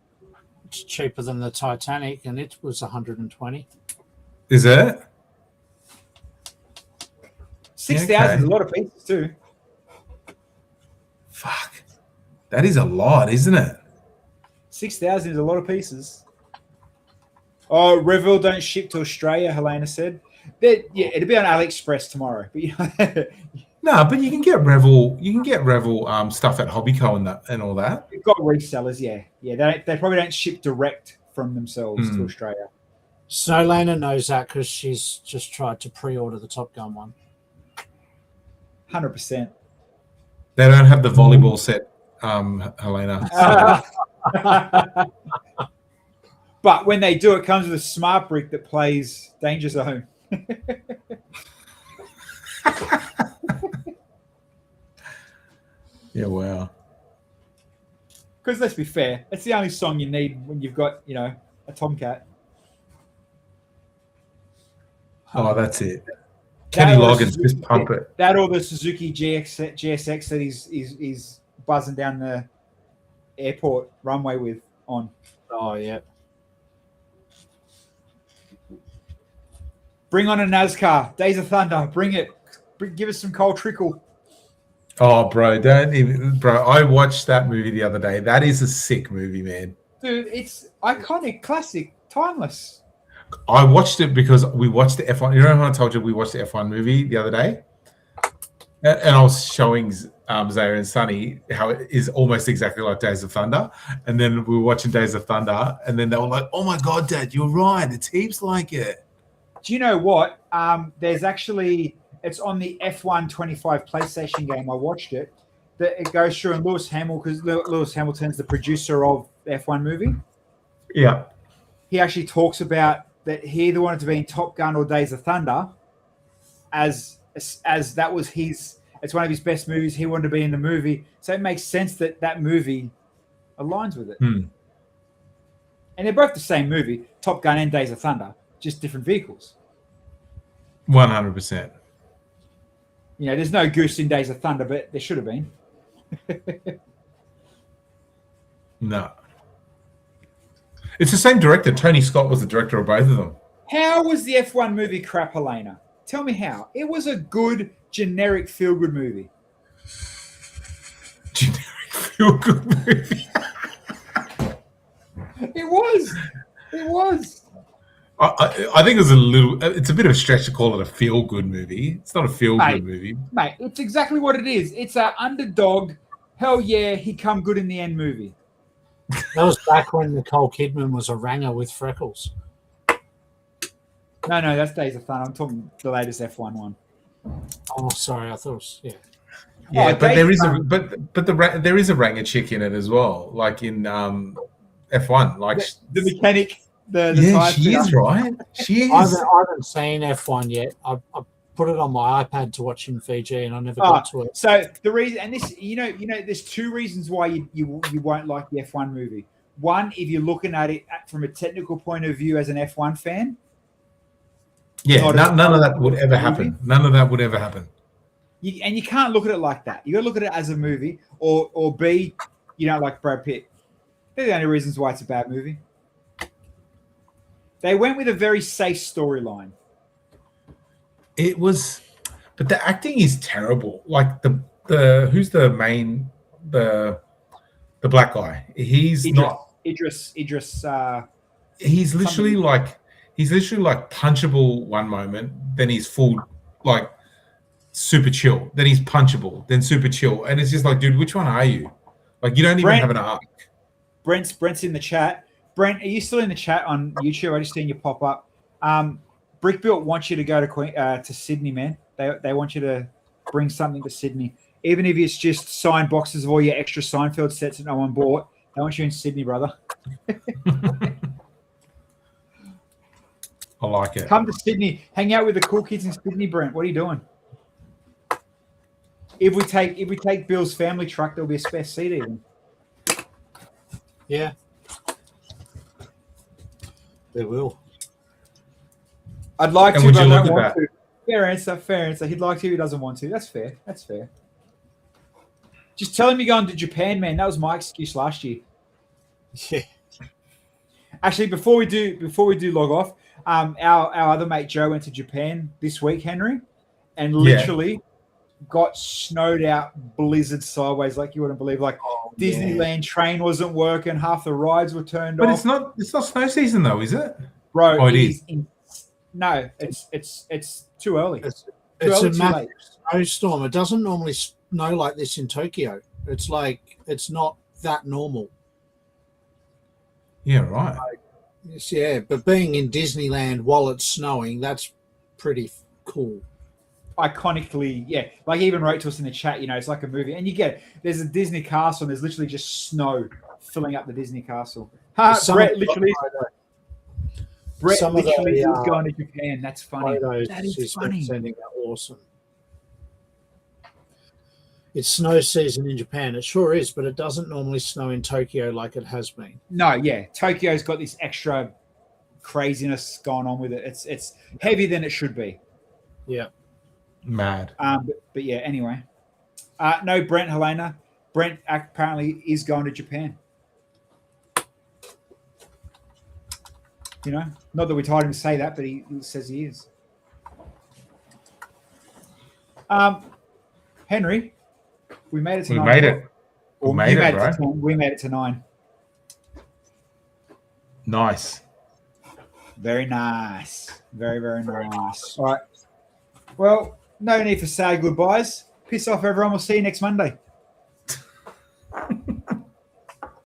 It's cheaper than the Titanic, and it was 120. Is it? 6,000 is a lot of pieces too. Fuck. That is a lot, isn't it? 6,000 is a lot of pieces. Oh, Revel don't ship to Australia, Helena said. Yeah, it'll be on AliExpress tomorrow. But No, but you can get Revel. You can get Revel stuff at Hobbyco and all that. You've got resellers, yeah. They probably don't ship direct from themselves to Australia. Snowlander knows that because she's just tried to pre-order the Top Gun one. 100%. They don't have the volleyball set, Helena. But when they do, it comes with a smart brick that plays Danger Zone. Yeah, wow. Because let's be fair, that's the only song you need when you've got, a Tomcat. Oh, that's it. Kenny Loggins, just pump it. That or the Suzuki GSX that he's buzzing down the airport runway with on. Oh, yeah. Bring on a NASCAR. Days of Thunder. Bring it. Give us some Cole Trickle. Oh, bro, don't even, bro. I watched that movie the other day. That is a sick movie, man. Dude, it's iconic, classic, timeless. I watched it because we watched the F1. You know how I told you we watched the F1 movie the other day? And I was showing Zaya and Sunny how it is almost exactly like Days of Thunder. And then we were watching Days of Thunder. And then they were like, oh, my God, Dad, you're right. It's heaps like it. Do you know what? There's actually... It's on the F1 25 PlayStation game. I watched it. That it goes through, and Lewis Hamilton's the producer of the F1 movie. Yeah. He actually talks about that he either wanted to be in Top Gun or Days of Thunder, as that was his. It's one of his best movies. He wanted to be in the movie, so it makes sense that movie aligns with it. And they're both the same movie, Top Gun and Days of Thunder, just different vehicles. 100%. There's no goose in Days of Thunder, but there should have been. No. It's the same director. Tony Scott was the director of both of them. How was the F1 movie crap, Helena? Tell me how. It was a good, generic, feel-good movie. Generic, feel-good movie. It was. It was. I think it's a bit of a stretch to call it a feel-good movie. It's not a feel-good movie. Mate, it's exactly what it is. It's an underdog, hell yeah, he come good in the end movie. That was back when Nicole Kidman was a ranger with freckles. No, that's Days of Thunder. I'm talking the latest F1 one. Oh, sorry, I thought it was, yeah. Yeah, but there is a ranger chick in it as well, like in F1, like the mechanic. She is, right? She is. I haven't seen F1 yet. I put it on my iPad to watch in Fiji, and I never got to it. So the reason, and this, there's two reasons why you won't like the F1 movie. One, if you're looking at it from a technical point of view as an F1 fan. Yeah, none of that would ever happen. None of that would ever happen. And you can't look at it like that. You got to look at it as a movie, or B, like Brad Pitt. They're the only reasons why it's a bad movie. They went with a very safe storyline. It was, but the acting is terrible. Like the who's the main the black guy? He's not Idris. He's literally like punchable one moment, then he's full like super chill, then he's punchable, then super chill, and it's just like, dude, which one are you? Like you don't even have an arc. Brent's in the chat. Brent, are you still in the chat on YouTube? I just seen you pop up. Brickbuilt wants you to go to Sydney, man. They want you to bring something to Sydney, even if it's just signed boxes of all your extra Seinfeld sets that no one bought. They want you in Sydney, brother. I like it. Come to Sydney. Hang out with the cool kids in Sydney, Brent. What are you doing? If we take Bill's family truck, there'll be a spare seat even. Yeah. There will. I'd like And to, would but I you don't look at want that? to. Fair answer, fair answer. He'd like to, he doesn't want to. That's fair. That's fair. Just tell him you're going to Japan, man. That was my excuse last year. Yeah. Actually, before we do log off, our other mate Joe went to Japan this week, Henry, and literally got snowed out, blizzard sideways, like you wouldn't believe. Like Disneyland train wasn't working, half the rides were turned But off. it's not snow season though, is it? Bro, Oh, it is. No, it's too early. It's Too early, a too massive late. snowstorm. It doesn't normally snow like this in Tokyo. It's like it's not that normal. Yeah, right. Yes, yeah, but being in Disneyland while it's snowing, that's pretty cool. Iconically, yeah. Like he even wrote to us in the chat, it's like a movie. And you get it. There's a Disney castle and there's literally just snow filling up the Disney castle. Brett literally is going to Japan. That's funny. That is funny. Sending are awesome. It's snow season in Japan. It sure is, but it doesn't normally snow in Tokyo like it has been. No, yeah. Tokyo's got this extra craziness going on with it. It's heavier than it should be. Yeah. Mad. But yeah, anyway. No, Brent, Helena. Brent apparently is going to Japan. Not that we told him to say that, but he says he is. Henry, we made it to 9. We made it. Or We made it, bro. to 10. We made it to 9. Nice. Very nice. Very, very nice. All right. Well, no need for sad goodbyes. Piss off, everyone. We'll see you next Monday.